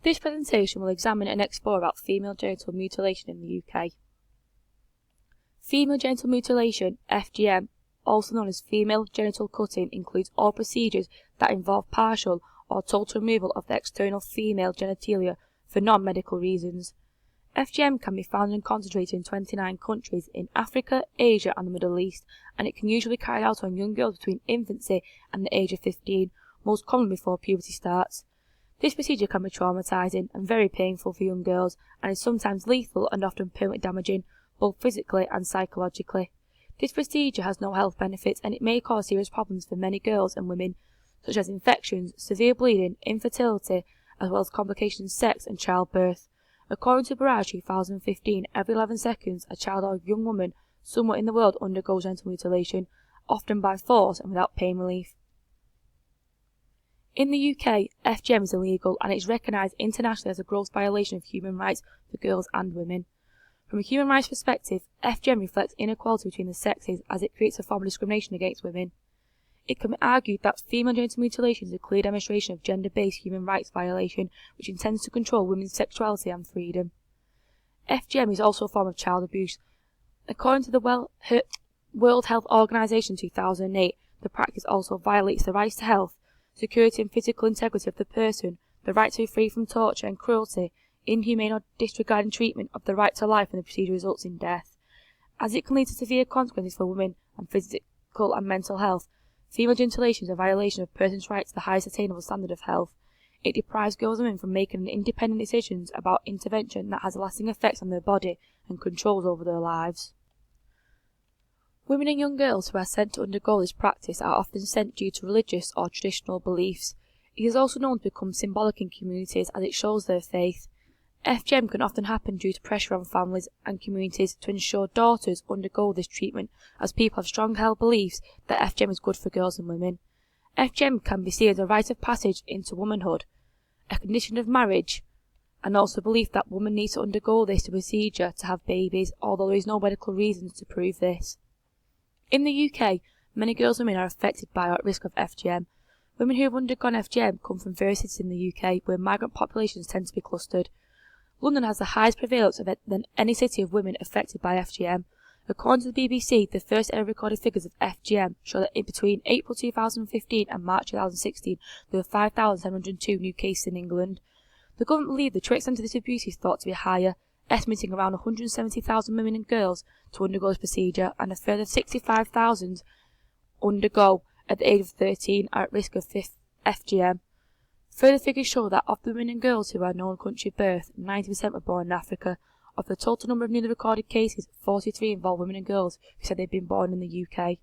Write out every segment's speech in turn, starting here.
This presentation will examine and explore about female genital mutilation in the UK. Female genital mutilation, FGM, also known as female genital cutting, includes all procedures that involve partial or total removal of the external female genitalia for non-medical reasons. FGM can be found and concentrated in 29 countries in Africa, Asia and the Middle East, and it can usually be carried out on young girls between infancy and the age of 15, most commonly before puberty starts. This procedure can be traumatizing and very painful for young girls, and is sometimes lethal and often permanently damaging, both physically and psychologically. This procedure has no health benefits, and it may cause serious problems for many girls and women, such as infections, severe bleeding, infertility, as well as complications in sex and childbirth. According to Barrage 2015, every 11 seconds a child or young woman somewhere in the world undergoes genital mutilation, often by force and without pain relief. In the UK, FGM is illegal, and it is recognised internationally as a gross violation of human rights for girls and women. From a human rights perspective, FGM reflects inequality between the sexes, as it creates a form of discrimination against women. It can be argued that female genital mutilation is a clear demonstration of gender-based human rights violation, which intends to control women's sexuality and freedom. FGM is also a form of child abuse. According to the World Health Organization 2008, the practice also violates the rights to health, security and physical integrity of the person, the right to be free from torture and cruelty, inhumane or disregarding treatment of the right to life, and the procedure results in death. As it can lead to severe consequences for women and physical and mental health, female genitilation is a violation of a person's right to the highest attainable standard of health. It deprives girls and women from making independent decisions about intervention that has lasting effects on their body and controls over their lives. Women and young girls who are sent to undergo this practice are often sent due to religious or traditional beliefs. It is also known to become symbolic in communities as it shows their faith. FGM can often happen due to pressure on families and communities to ensure daughters undergo this treatment, as people have strong held beliefs that FGM is good for girls and women. FGM can be seen as a rite of passage into womanhood, a condition of marriage, and also belief that women need to undergo this procedure to have babies, although there is no medical reasons to prove this. In the UK, many girls and women are affected by or at risk of FGM. Women who have undergone FGM come from various cities in the UK where migrant populations tend to be clustered. London has the highest prevalence of it than any city of women affected by FGM. According to the BBC, the first ever recorded figures of FGM show that between April 2015 and March 2016 there were 5,702 new cases in England. The government believe the true extent of this abuse is thought to be higher, estimating around 170,000 women and girls to undergo this procedure, and a further 65,000 undergo at the age of 13 are at risk of FGM. Further figures show that of the women and girls who are known country of birth, 90% were born in Africa. Of the total number of newly recorded cases, 43 involve women and girls who said they'd been born in the UK.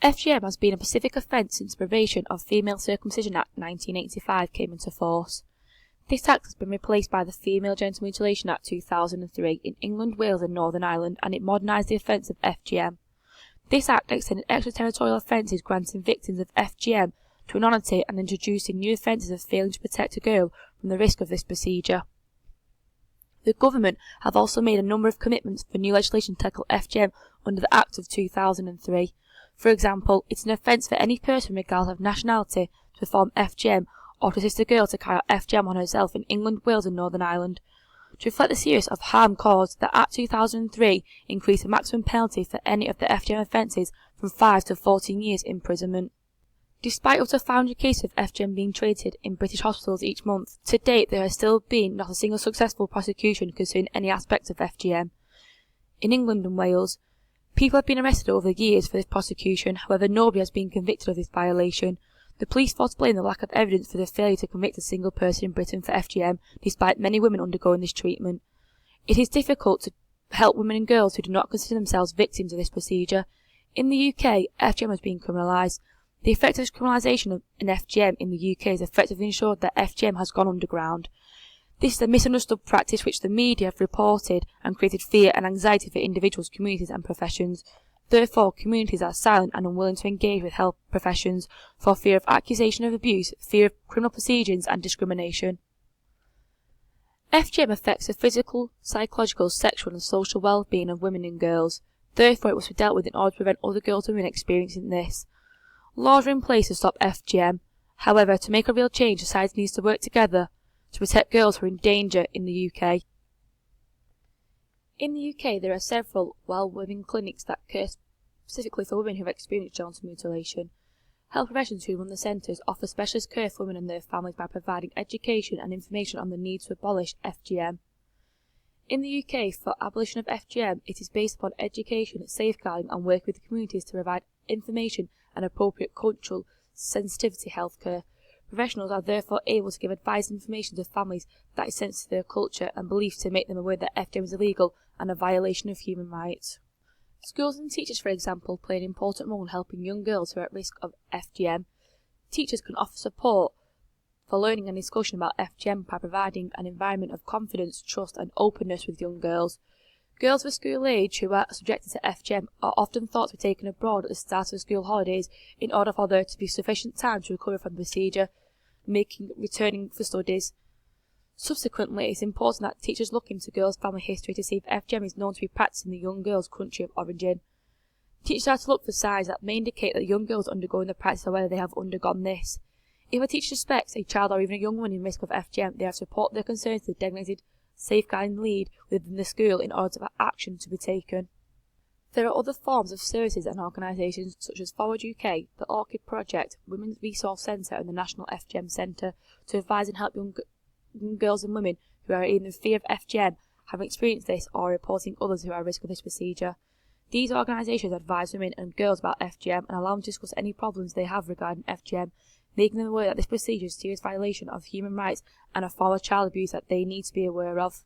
FGM has been a specific offence since the Prohibition of Female Circumcision Act 1985 came into force. This act has been replaced by the Female Genital Mutilation Act 2003 in England, Wales and Northern Ireland, and it modernised the offence of FGM. This act extended extraterritorial offences granting victims of FGM to anonymity and introducing new offences of failing to protect a girl from the risk of this procedure. The government have also made a number of commitments for new legislation to tackle FGM under the Act of 2003. For example, it's an offence for any person regardless of nationality to perform FGM or to assist a girl to carry out FGM on herself in England, Wales and Northern Ireland. To reflect the seriousness of harm caused, the Act 2003 increased the maximum penalty for any of the FGM offences from 5 to 14 years imprisonment. Despite up to 500 cases of FGM being treated in British hospitals each month, to date there has still been not a single successful prosecution concerning any aspect of FGM. In England and Wales, people have been arrested over the years for this prosecution, however nobody has been convicted of this violation. The police force blame the lack of evidence for the failure to convict a single person in Britain for FGM, despite many women undergoing this treatment. It is difficult to help women and girls who do not consider themselves victims of this procedure. In the UK, FGM has been criminalised. The effect of criminalisation of an FGM in the UK has effectively ensured that FGM has gone underground. This is a misunderstood practice which the media have reported and created fear and anxiety for individuals, communities and professions. Therefore, communities are silent and unwilling to engage with health professions for fear of accusation of abuse, fear of criminal proceedings and discrimination. FGM affects the physical, psychological, sexual and social well-being of women and girls. Therefore, it must be dealt with in order to prevent other girls and women experiencing this. Laws are in place to stop FGM. However, to make a real change, society needs to work together to protect girls who are in danger in the UK. In the UK, there are several well-women clinics that care specifically for women who have experienced genital mutilation. Health professionals who run the centres offer specialist care for women and their families by providing education and information on the need to abolish FGM. In the UK, for abolition of FGM, it is based upon education, safeguarding and work with the communities to provide information and appropriate cultural sensitivity healthcare. Professionals are therefore able to give advice and information to families that is sensitive to their culture and beliefs to make them aware that FGM is illegal and a violation of human rights. Schools and teachers, for example, play an important role in helping young girls who are at risk of FGM. Teachers can offer support for learning and discussion about FGM by providing an environment of confidence, trust and openness with young girls. Girls of school age who are subjected to FGM are often thought to be taken abroad at the start of school holidays in order for there to be sufficient time to recover from the procedure, making returning for studies. Subsequently, it is important that teachers look into girls' family history to see if FGM is known to be practiced in the young girl's country of origin. Teachers are to look for signs that may indicate that the young girl is undergoing the practice or whether they have undergone this. If a teacher suspects a child or even a young woman in risk of FGM, they have to report their concerns to the designated safeguarding lead within the school in order for action to be taken. There are other forms of services and organisations such as Forward UK, the Orchid Project, Women's Resource Centre and the National FGM Centre to advise and help young girls and women who are in fear of FGM, having experienced this or reporting others who are at risk of this procedure. These organisations advise women and girls about FGM and allow them to discuss any problems they have regarding FGM, making them aware that this procedure is a serious violation of human rights and a form of child abuse that they need to be aware of.